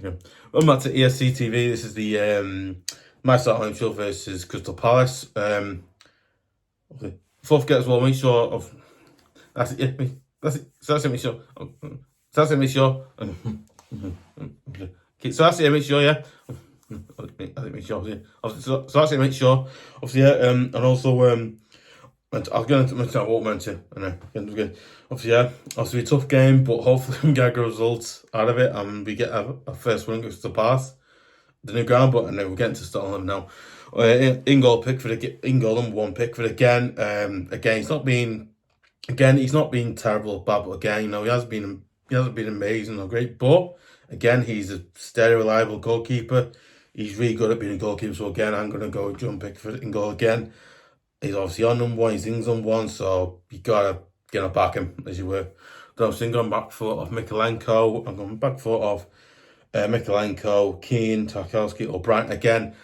Okay. Welcome back to EFC TV. This is the Manchester home show versus Crystal Palace. Okay. Fourth get as well. Make sure of that's it. Yeah, that's it. So that's it. Make sure. So that's it. Make sure. Okay. So that's it. Make sure. Yeah. I think make sure. Yeah. So that's it. Make sure. Obviously, yeah. And also I'll get into what I won't mention. Obviously, yeah, obviously a tough game, but hopefully we can get a result out of it and we get a first win against the pass, the new ground. But and then we're getting to Scotland now. In goal Pickford, in goal number one Pickford again. Again, he's not been terrible or bad, but again, he hasn't been amazing or great. But again, he's a steady, reliable goalkeeper. He's really good at being a goalkeeper. So again, I'm gonna go John Pickford in goal again. He's obviously on number one, he's in number one, so you gotta back him as you were. Then I'm going back foot of Mykolenko. I'm going back foot of Mykolenko, Keane, Tarkowski, O Brien again.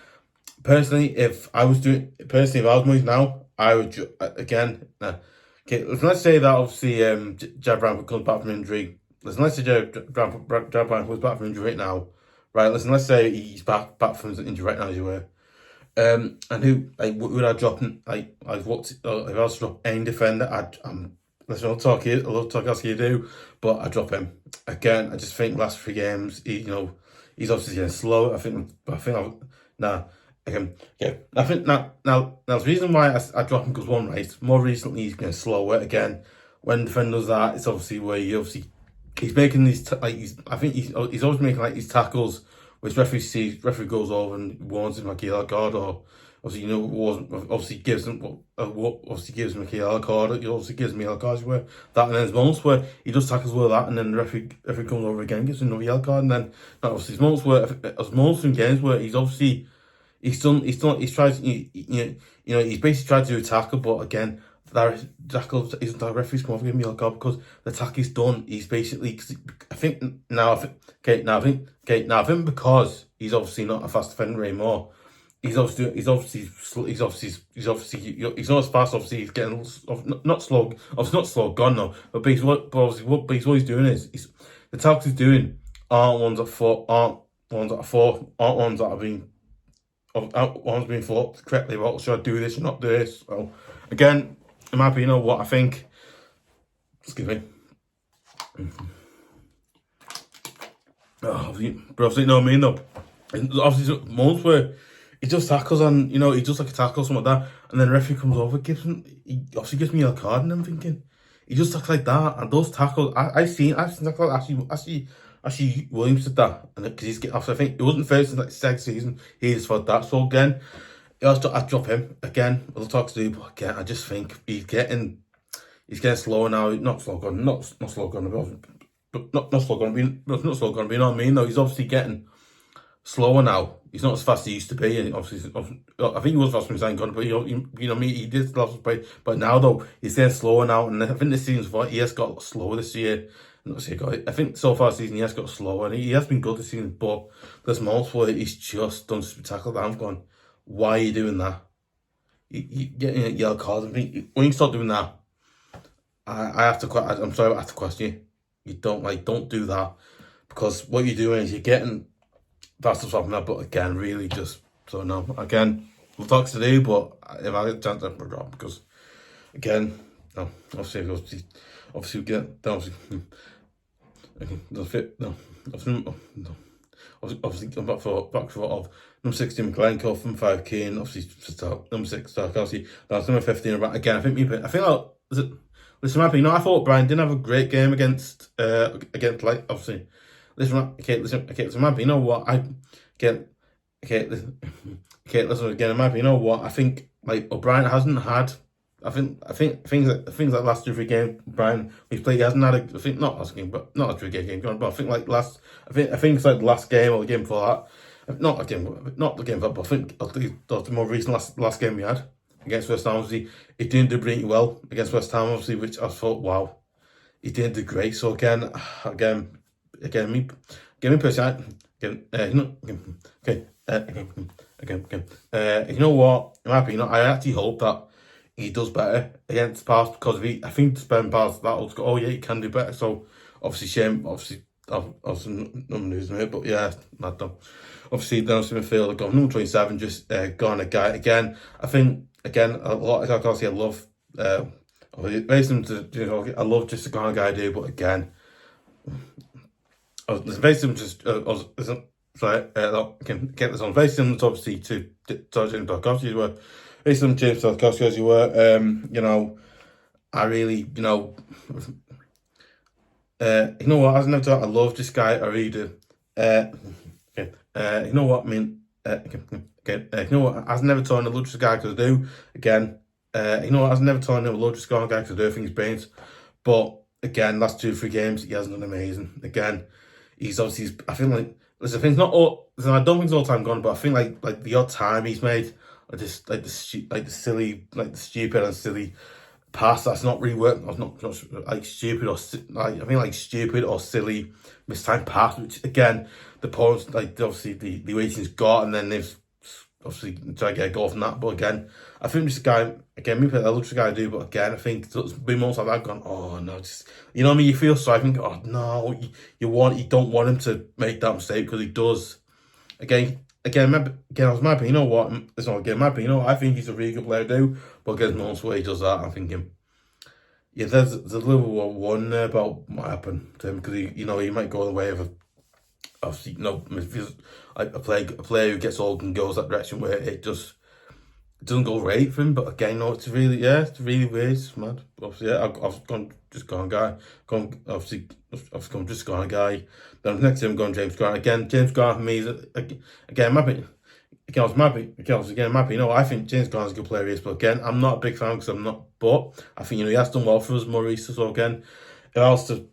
Personally, if I was moving now, I would again. Okay, let's say that obviously Brien comes back from injury. Let's say Brien comes back from injury right now. Right, let's say he's back from his injury right now as you were. And who would I drop? If I was to drop any defender, listen, I'll talk here. I love Tarkowski, do, but I drop him again. I just think last 3 games, he's obviously getting slow. I think now the reason why I drop him because one, right, more recently he's getting slower again. When defenders that, it's obviously where he's making these he's always making these tackles. Which referee goes over and warns him McNeil card, or obviously obviously gives him McNeil card. He obviously gives me a card where that, and then there's moments where he does tackles with that, and then the referee comes over again, gives him another yellow card, and then obviously there's moments in games where he's basically tried to do a tackle, but again. That tackle isn't that referee's come over giving me a card because the tackle is done. He's basically, I think because he's obviously not a fast defender anymore. He's not as fast. Obviously, he's getting not slow. Obviously, not slow gone now. But what he's doing is the tackles he's doing aren't ones that one's being thought correctly about. Should I do this or not do this? So again. I'm happy, you know what I think. Excuse me. Obviously, you know what I mean, though. Obviously, moments where he just tackles and, he just like a tackle, something like that, and then the referee comes over, he obviously gives me a card, and I'm thinking, he just tackles like that, and those tackles, I've seen tackles, actually, Williams did that, and because he's getting off, I think it wasn't first in the second season, he's for that, so again, I drop him again. We'll talk to do, but again, I just think he's getting slower now. Not slow gun, not slow gun, but not slow gun. You know what I mean? Though he's obviously getting slower now. He's not as fast as he used to be. And obviously, I think he was fast when he was saying gun, but he did love play. But now though, he's getting slower now, and I think this season's far. He has got slower this year. I think so far this season he has got slower, and he has been good this season. But there's moments where he's just done some tackle that I'm going. Why are you doing that? You getting a yellow card. I mean, when you start doing that, I have to question you. You don't do that, because what you're doing is you're getting that's what's happening. But again, really just so no. Again, we'll talk to do, but if I get a chance, I'll drop because again, no. Obviously we get obviously doesn't fit. No. Obviously, I'm back for of number 16 Mykolenko, from 5 Keane, obviously number 6 Tarkowski. That's number 15. Again, I think listen, I thought Brien didn't have a great game against obviously. Listen, you know what you know what I think O'Brien hasn't had. I think things like last 2-3 games, Brien he's played. He hasn't had I think not last game, but not a 3 game. But I think I think it's like the last game or the game before that. Not the game before, but I think the more recent last game we had against West Ham. Obviously, he didn't do brilliantly well against West Ham. Obviously, which I thought, wow, he didn't do great. So again, me personally, you know what, I'm happy. I actually hope that he does better against Palace, because I think to spend Palace that will go, oh yeah, he can do better. So obviously shame, obviously obviously I'm losing it, but yeah, not done. Obviously, then obviously midfield, I've got number 27, just Gana guy again. I think again a lot. Obviously, I love I love just the Gana guy I do, but again, basically just sorry, can get this on. Very similar, obviously, to James Tarkowski as well. Very similar to James Tarkowski as you were. You know, I really, you know what? As never thought I love this guy. I really do. Okay. You know what I mean? You know what? As never thought I love this guy because I do. Again, you know what? As never thought I love this guy because I do. I think he's brilliant. But again, last 2-3 games, he hasn't done amazing. Again, he's obviously. I feel like listen. I think it's not all. I don't think it's all time gone, but I think like the odd time he's made, just like the silly, like the stupid and silly pass that's not really working. Not like stupid or like I mean like stupid or silly mistimed pass, which again the opponents like obviously the waiting's got, and then they've obviously try to get a goal from that. But again, I think this guy again, maybe I love this guy I do, but again I think there's been moments like that gone, oh no, just you know what I mean, you feel so I think, oh no, you don't want him to make that mistake because he does. Again, I was mad, but you know what? It's not again mad, but you know what? I think he's a really good player too. But again, moments where he does that, I'm thinking, yeah, there's a little one there about what happened to him because he might go the way of obviously like a player who gets old and goes that direction where it doesn't go right for him. But again, no, it's really weird. It's mad. Obviously, yeah, I've gone guy. Obviously gone just gone a guy. Then next to him gone James Garner. Again, James Garner for me is again Mappy. Again, I was Mappy. You know, I think James Garner's a good player, but again, I'm not a big fan because I'm not. But I think he has done well for us more recently. So again, if I was to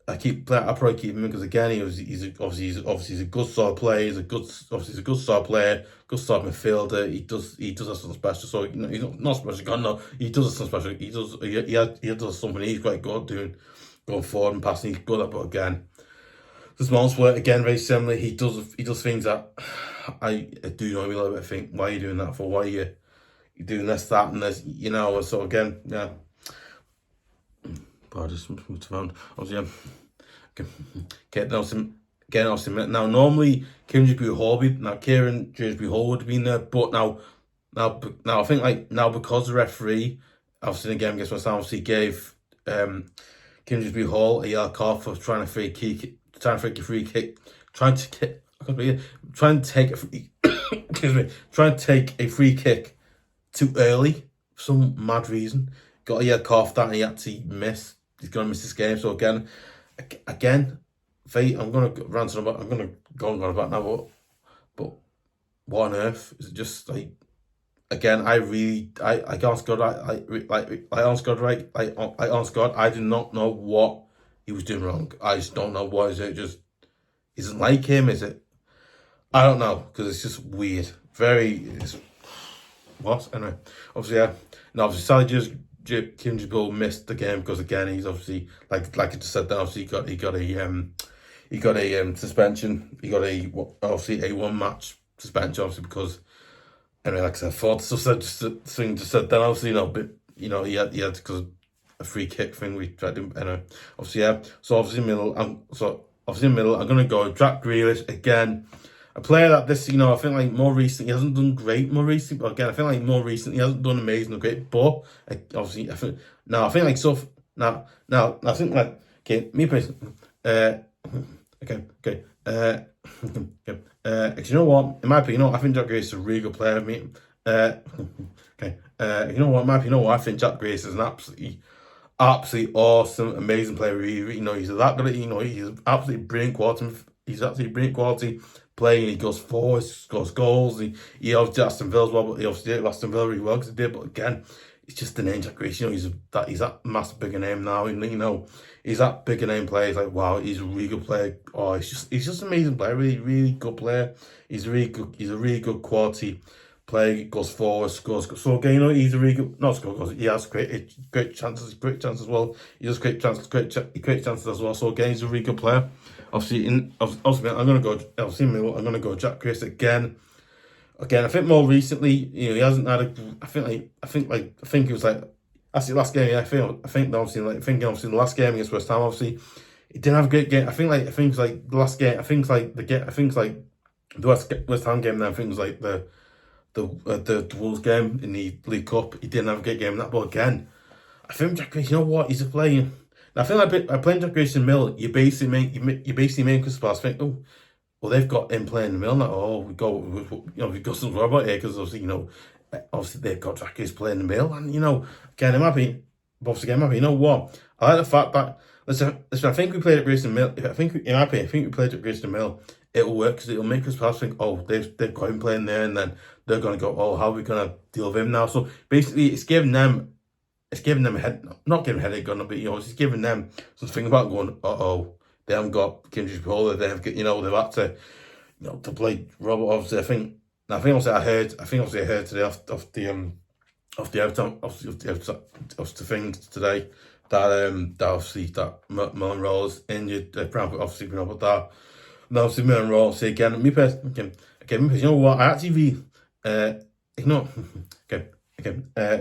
I probably keep him because again he's obviously a good solid player. He's a good solid player, good solid midfielder. He does have something special. So you know, he's not special. No, he does have something special. He does something he's quite good doing, going forward and passing. He's good at. But again, there's moments where again very similar. He does things that I do know a little bit. Think why are you doing that for? Why are you doing this, that, and this? You know. So again, yeah. But I just moved around. Obviously, now normally Kieran Dewsbury Hall would have been there, but now I think because the referee obviously again against West Ham obviously gave Kieran Dewsbury Hall a yellow card for trying to take a free kick too early for some mad reason. Got a yellow card for that and he had to miss. He's gonna miss this game. So again, I'm gonna rant about. I'm gonna go on about now. But what on earth is it? Just like again, I honest God, I do not know what he was doing wrong. I just don't know what is it. Just isn't like him. Is it? I don't know because it's just weird. What anyway? Obviously, yeah. No, obviously, Sally Kim Jabul missed the game because again he's obviously like I just said that obviously he got a suspension. He got obviously a 1 match suspension obviously because anyway like I said just said then obviously he had because a free kick thing we tried to anyway obviously yeah so obviously middle I'm gonna go Jack Grealish again. A player that I think like more recently he hasn't done great more recently, but again I feel like more recently he hasn't done amazing or great. But obviously I think okay me personally you know what in my opinion I think Jack Grealish is a really good player. I think Jack Grealish is an absolutely awesome amazing player. He's that good. He's absolutely brilliant quality. He's absolutely brilliant quality. Playing, he goes forward, scores goals. He obviously Aston Villa as well, but he obviously did Aston Villa really well because he did. But again, it's just the name Jack Grealish. He's that massive bigger name now. And he's that bigger name player. He's like wow, he's a really good player. Oh, he's just an amazing player. Really good player. He's a really good quality player. He goes forward, scores. So again, he's a really good. Not score goals. He has great chances. Great chances as well. He does great chances. Great chances as well. So again, he's a really good player. Obviously, I'm gonna go. I'm gonna go Jack Grealish again. I think more recently, he hasn't had I think it was like that's the last game. Yeah, I think obviously the last game against West Ham. Obviously, he didn't have a great game. I think it's like the last game. I think it's like the West Ham game. Then I think it was like the Wolves game in the League Cup. He didn't have a great game in that, but again, I think Jack Grealish, you know what, he's a player. I feel like by playing Jack Grealish in the middle, you basically make Crystal Palace think, oh, well, they've got him playing in the middle now. Oh, we've got something to worry about here because obviously they've got Jack Grealish playing in the middle, and again, I'm happy. Obviously, I'm happy. You know what? I like the fact that listen, I think we played at Grealish in the middle. I think we played at Grealish in the middle. It'll work because it'll make Crystal Palace think, oh, they've got him playing there, and then they're going to go, oh, how are we going to deal with him now? So basically, it's giving them a head, not giving a headache, but it's giving them something about going, they haven't got Kindred Polar, they've had to, to play Robert. Obviously, I think I heard today off the thing today that obviously that Merlin Rolls injured, obviously been up with that. And obviously Merlin Rolls, say again, you know what, I actually you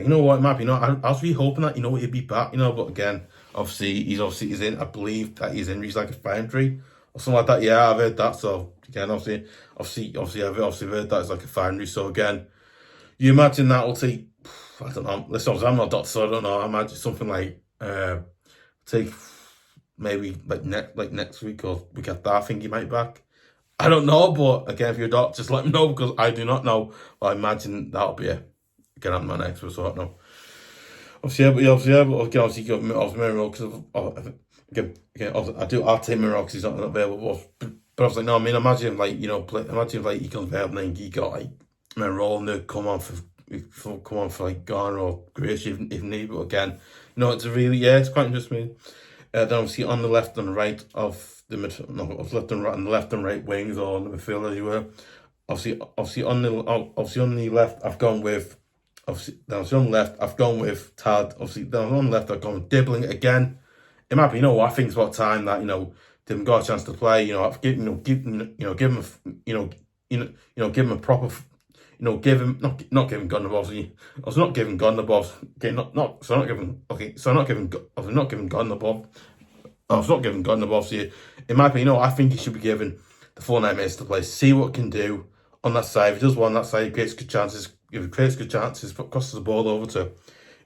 know what, it might be, I was really hoping that, he'd be back, but again, obviously he's in, I believe that his injury's like a spine injury or something like that. Yeah, I've heard that. So again, obviously I've heard that it's like a spine injury. So again, you imagine that will take, I don't know, listen, I'm not a doctor, so I don't know, I imagine something like, take maybe like next week or week after, I think he might be back. I don't know, but again, if you're a doctor, just let me know because I do not know. But I imagine that'll be it. Again, I'm not an expert, so I don't know. Obviously, you got Miro because I'll take Miro because he's not available. But I was like, no, I mean, imagine if he comes available and then he got like Miro and they come on for like Gana or grealish if need. But again, it's quite interesting. Then obviously on the left and right of the left and right wings or on the midfield as you were. Obviously on the left, I've gone with. Obviously on the left, I've gone with Tad. Obviously, down on the left, I've gone with Dibling again. It might be, I think it's about time that Dibling got a chance to play. Give him a proper. Not giving gun the balls. I was not giving gun the balls. Okay, not giving gun the ball. I was not giving gun the balls. It might be, I think he should be given the 49 minutes to play. See what he can do on that side. If he does well on that side, he creates good chances. If he creates good chances, crosses the ball over to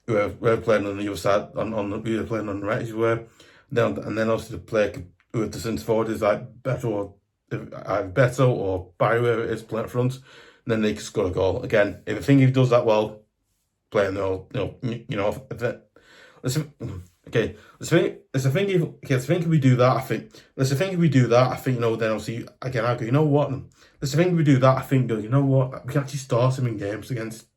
whoever playing on the other side, whoever playing on the right as you were. And then obviously the player who the centre forward is like better or Barry, whoever it is, playing up front. And then they can score a goal. Again, if I think he does that well, playing if we do that, I think, then obviously, again, I go, if we do that, I think, we can actually start him in games against,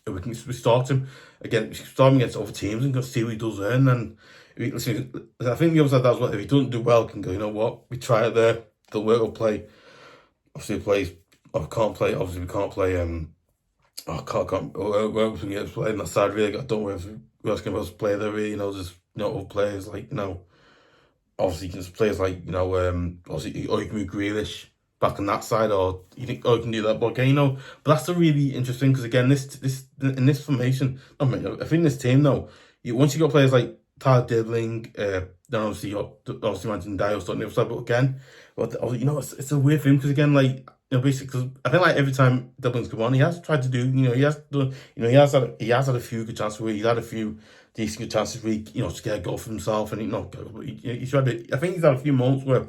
we start him against other teams and go see what he does there. And then, I think the other side, that's what, if he doesn't do well, can go, we try it there, the work will play, obviously plays, we can't play, where else we can get to play on that side, really, I don't know if we else can play there, really, just, other players, like, obviously, just players like, obviously, or you can move grealish back on that side, or you can do that, but again, but that's a really interesting, because again, in this formation, I think this team, though, once you got players like Tyler Dibling, then obviously imagine Ndiaye starting the other side, but again, it's a weird thing, because again, like, basically, because I think like every time Dibling's come on, he has tried to do, he has had a few good chances where he's had a few decent good chances where to get a goal for himself, and he's tried to, I think he's had a few moments where,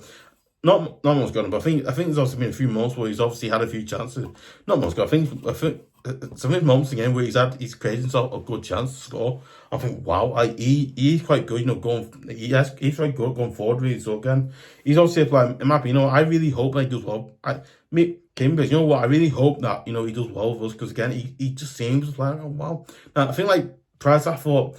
not moments gone, but I think there's also been a few moments where he's obviously had a few chances, not moments gone, I think some of his moments again where he's created himself a good chance to score. I think, wow, he's quite good, he's quite good going forward, really. So again, he's obviously playing, it might be, I really hope that he does well. Cambridge, I really hope that, he does well with us, because again, he just seems like, oh, wow. Now, I think, like, Price, I thought,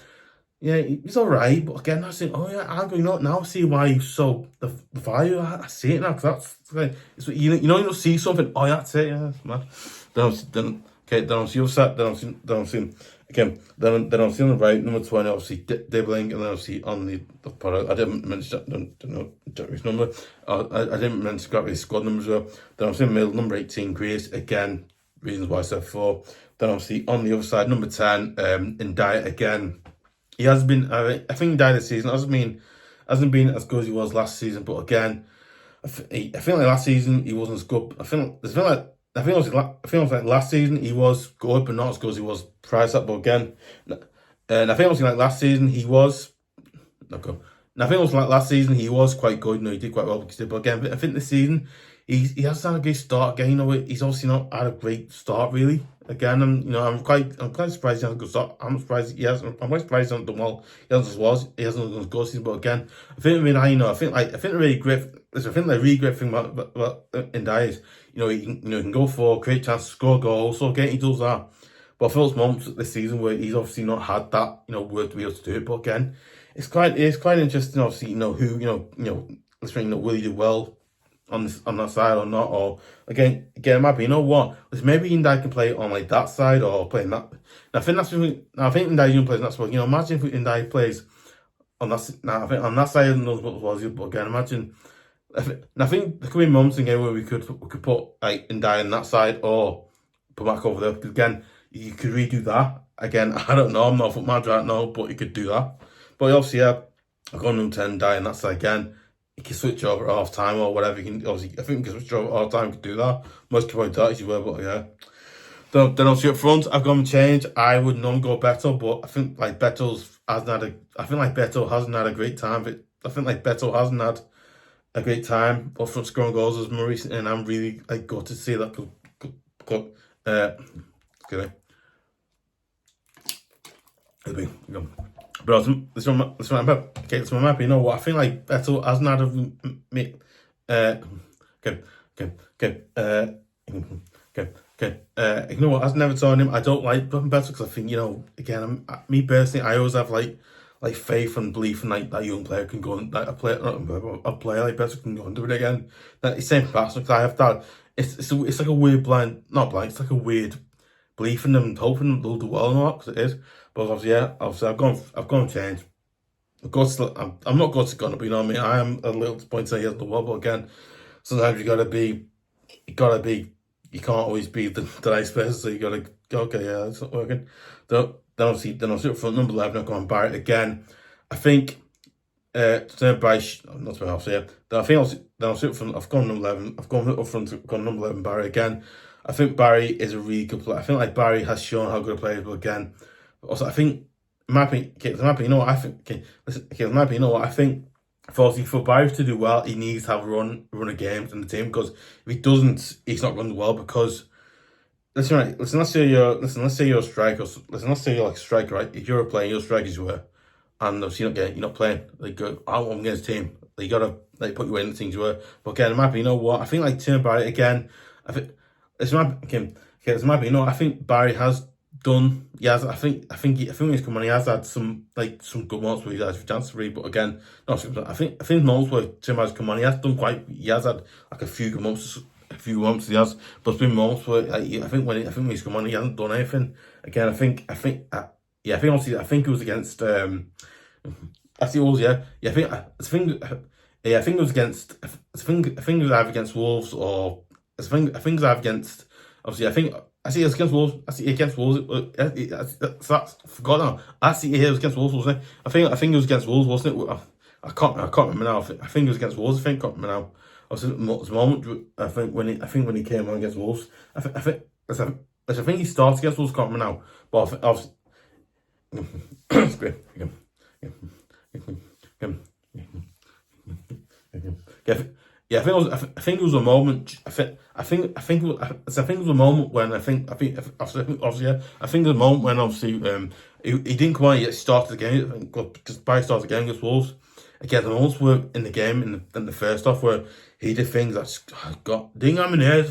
yeah, he's alright, but again, I think, oh yeah, I'm going, now I see why he's so, the value, I see it now, because that's, like, it's, you'll see something, oh yeah, that's it, yeah, that's mad. Then I'm seeing on the right, number 20, obviously, Dibling, and then obviously on the product, I didn't mention, his number, I didn't mention got his squad numbers, then obviously in the middle, number 18, Grace, again, reasons why I said 4, then obviously on the other side, number 10, Ndiaye, again, he has been, I think Ndiaye this season hasn't been hasn't been as good as he was last season. But again, I feel like last season he wasn't as good. I feel like last season he was good, but not as good as he was prior to that. But again, and I feel like last season he was not good. And I think like last season he was quite good. He did quite well. But again, I think this season he hasn't had a great start. Again, he's obviously not had a great start really. Again, I'm quite surprised he hasn't a good start. I'm surprised he hasn't. I'm quite surprised he hasn't done well. He hasn't done as good season. But again, I think the really great. I think the really great thing about Ndiaye is he can go for great chance to score goals. So again, he does that. But for those moments this season where he's obviously not had that work to be able to do it. But again, it's quite interesting. Obviously, will he do well on that side or not? Or again, it might be. Maybe Ndiaye can play on like that side or playing that. And I think Ndiaye plays on that side. Imagine if Ndiaye plays on that. I think on that side and knows what was. But again, imagine. I think there could be moments in the game where we could put like Ndiaye on that side or put back over there. Because again, you could redo that. Again, I don't know. I'm not a foot manager right now, but you could do that. But obviously, I've got number 10 Ndiaye, and that's again, you can switch over at half time or whatever. You can obviously, I think you can switch over at half time. You can do that. Most people probably do as you were, but yeah. Then obviously up front, I've gone to change. I would not go Beto, but I think like Beto hasn't had a great time. But I think like Beto hasn't had a great time up front scoring goals as more recently, and I'm really good to see that. But this one I'm happy. I think like Beto hasn't had I've never told him I don't like Beto because I think again, me personally, I always have like faith and belief in like that young player can go and like a player like Beto can go and do it again. That it's same for because I have that. It's like a weird it's like a weird belief in them and hoping they'll do well or not because it is. But obviously, I've gone change. I'm not good to Gana, but I am a little disappointed that he hasn't done well. But again, sometimes you can't always be the nice person, so you gotta go, okay, yeah, it's not working. Then obviously up front, number 11, I've gone Barry again. I think not to my house here. Then I think up front, I've gone number 11. I've gone up front, I've gone number 11 Barry again. I think Barry is a really good player. I think like Barry has shown how good a player, but again, also I think I think for Barry to do well, he needs to have a run of games in the team because if he doesn't, he's not running well because let's say you're a striker. Let's say you're like a striker, right? If you're a player, you're a striker as you were, and obviously you're not playing. Like I'm against the team. Like, you gotta put you in the things you were. But again, I think like Tim Barry again. I think I think Barry has done. Yes, I think when he's come on, he has had some good moments where he has a chance to read. But again, no, I think moments where Tim has come on, he has done quite. He has had like a few good moments. He has, but there's been moments where I think when he's come on, he hasn't done anything. Again, I think it was against. Actually, it was I think it was against. I think it was either against Wolves or. I think it was either against. Obviously, I see it was against Wolves. I see it against Wolves. That's forgot now. I see it was against Wolves, wasn't it? I think it was against Wolves, wasn't it? I can't remember now. I think it was against Wolves. I can't remember now. Obviously, the moment I think when he came on against Wolves, I think he started against Wolves. Can't remember now, but obviously, it's great. Yeah, I think it was a moment. I think it was a moment when obviously he didn't come on yet. Started the game. I think because Barry started the game against Wolves. Again, the moments were in the game in the first half where he did things that got ding I'm in the air and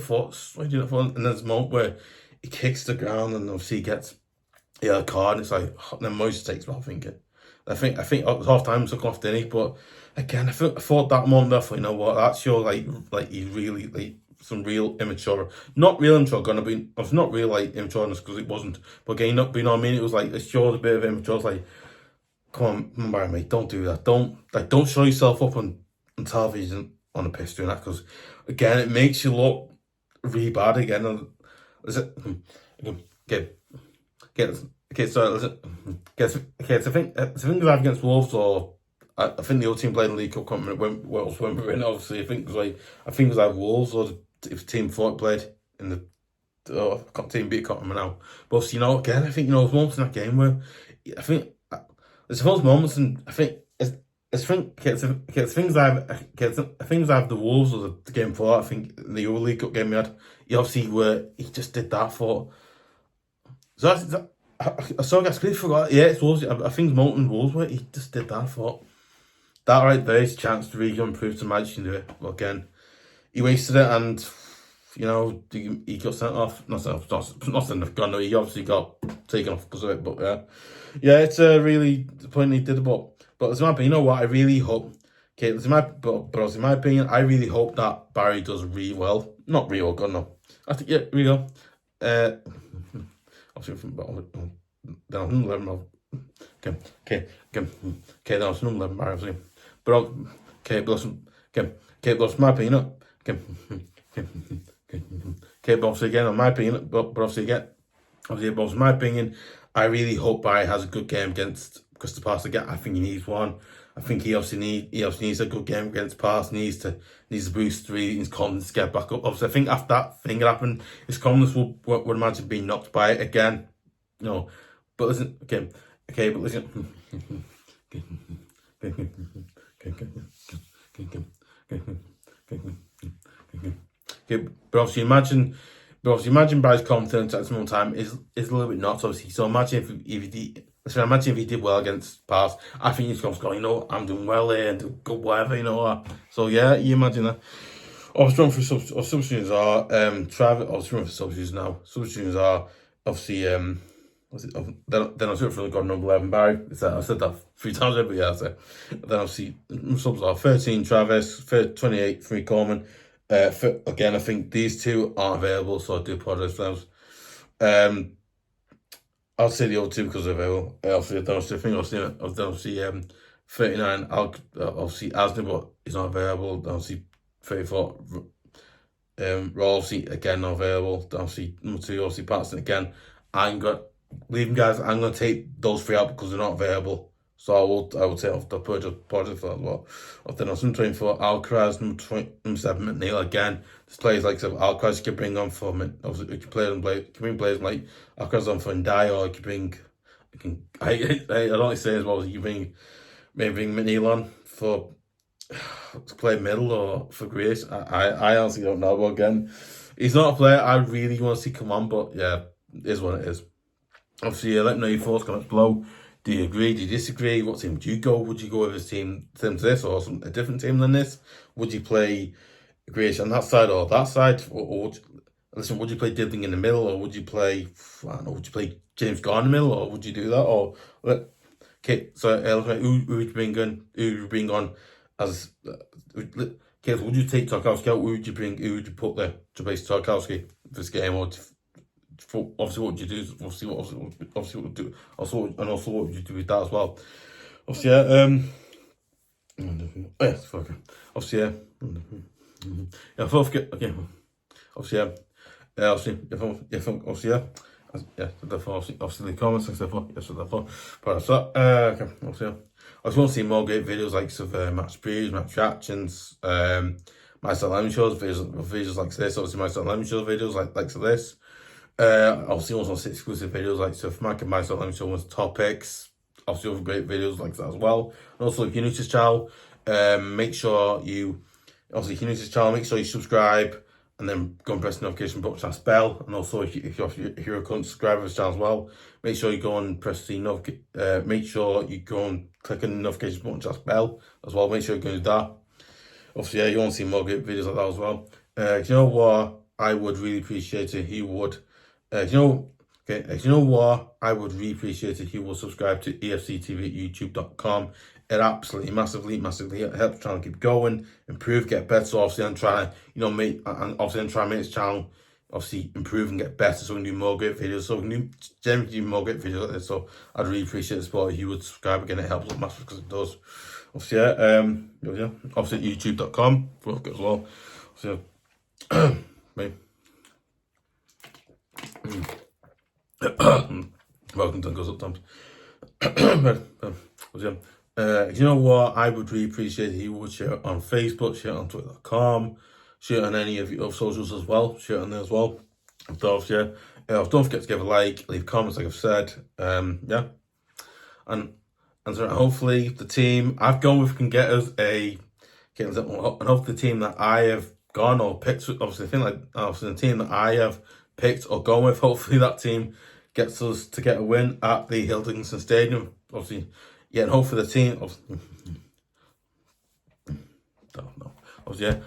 there's a moment where he kicks the ground and obviously he gets a card and it's like then Moise takes me off thinking. I think it was half time took off, didn't he? But again, I thought that moment, I thought, what, that's your like he's really some real immature, not real immature. Gonna be, it's not real immature because it wasn't. But again, what I mean, it was it showed a bit of immature. It's like, come on, Barry, mate, don't do that. Don't show yourself up on television on a piss doing that because again, it makes you look really bad again. And is it okay? So I think the thing is against Wolves or I think the other team played in the League Cup company went in. Obviously, I think it was like Wolves or if Team Fort played in the team beat, I can't remember now. But again, I think there's moments in that game where I think there's those moments, and I think it's things I've the Wolves or the game before. I think the Euro League Cup game we had, he obviously where he just did that for. So I saw guys completely forgot. Yeah, it's Wolves. I think it's Molten Wolves where he just did that for. That right there is a chance to really improve to match and do it. But again, he wasted it, and he got sent off. Not sent off. Gana. He obviously got taken off because of it. But yeah, it's really the point he did it. But as my opinion, you know what? I really hope. Okay, in my opinion, I really hope that Barry does really well. Not really well, God no. I think really well. Obviously, then I'm 11. Okay. Then I'm 11. Barry, obviously. But my opinion. But obviously again, in my opinion, but obviously in my opinion, I really hope Barry has a good game against Crystal Palace again. I think he needs one. I think he obviously needs a good game against Palace. Needs to boost his confidence to get back up. Obviously, I think after that thing that happened, his confidence would imagine being knocked by it again. But listen, but listen. But obviously imagine Barry's confidence at the moment time is a little bit knocked, obviously. So imagine if he did well against Palace. I think he's going to go, I'm doing well here and do good whatever, So yeah, you imagine that. Obviously run for substitutes are Travis. Obviously run for substitutes now. Substitutes are obviously then I was for the God number 11 Barry. I've said that 3 times every year. So then obviously subs are 13 Travis, 28 3 Coleman. Again, I think these two aren't available, so I do apologise for those. I'll say the other two because they're available. Obviously, I don't see 39. Obviously aznou, but he's not available. Obviously 34. Rohi, obviously again not available. Obviously number 2, obviously Patterson again. I'm going to take those 3 out because they're not available. So I will take off the project for that as well. Then I was number 24, Alcarez, number 7, McNeil again. This players like Alcarez you can bring on for obviously you can bring players like Alcarez on for Ndiaye, or I don't say as well, you can maybe bring McNeil on for to play middle or for grealish. I honestly don't know, but again, he's not a player I really want to see come on, but yeah, it is what it is. Obviously, let me know your thoughts, comments below. Do you agree? Do you disagree? What team would you go? Would you go with a team to this or a different team than this? Would you play grealish on that side or that side? Or would you play dibling in the middle, or would you play, would you play James Garner in the middle, or would you do that? Or so who would you bring on? Who would you bring on as? So would you take Tarkowski out? Who would you put there to replace Tarkowski for this game, or? Obviously, what would you do? Obviously, what would do? Also, what would you do with that as well? Obviously, obviously, yeah. Okay. Obviously, obviously, the comments and stuff. Yes, therefore. But okay. Obviously, I just want to see more great videos like match previews, match reactions, my style lemon shows, videos like this. Obviously, my style lemon shows videos like this. Obviously also see exclusive videos like stuff Mac and myself, let me show one's topics, obviously other great videos like that as well. And also if you're new to this channel, make sure you subscribe and then go and press the notification button slash bell. And also if you're a current subscriber to this channel as well, make sure you go and press the make sure you go and click on the notification button slash bell as well. Make sure you go and do that. Obviously, yeah, you want to see more great videos like that as well. You know what? I would really appreciate it. He would. You know what? I would really appreciate it if you will subscribe to EFC TV at youtube.com. It absolutely massively helps the channel keep going, improve, get better. So obviously I'm trying to, make this channel obviously improve and get better, so we can do more great videos. So we can generally do more great videos like this. So I'd really appreciate the support if you would subscribe. Again, it helps us massively because it does. Obviously, obviously at youtube.com for as well. So me. Welcome to Goes Up Times. You know what? I would really appreciate if you would share it on Facebook, share it on Twitter.com, share it on any of your other socials as well. Share it on there as well. Don't forget to give a like, leave comments, like I've said. Yeah, and so hopefully the team I've gone with can get us and hopefully the team that I have gone or picked, obviously the team that I have picked or gone with, hopefully that team gets us to get a win at the Hildington Stadium. Obviously, yeah, and hopefully the team. Don't know. Obviously, yeah.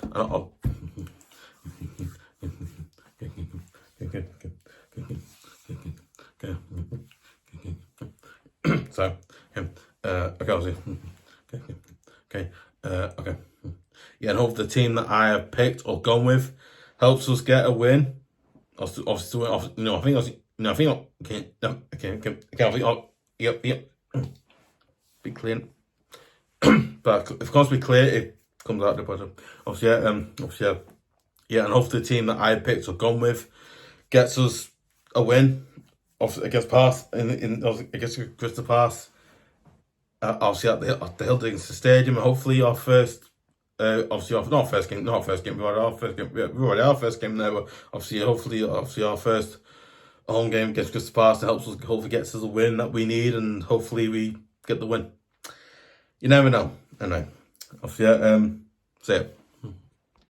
So, okay, obviously. Okay. Yeah, and hope the team that I have picked or gone with helps us get a win. Obviously, I think, yep. Be clear. But of course, be clear, it comes out the bottom. Yeah, and hopefully the team that I picked or gone with gets us a win. Obviously, against Pass against Crystal Pass. Obviously at the Hildington Stadium, and hopefully our first. Obviously, not first game. We already our first game now. But hopefully, our first home game against Crystal Pass helps us. Hopefully, gets us a win that we need, and hopefully we get the win. You never know. Anyway, see ya.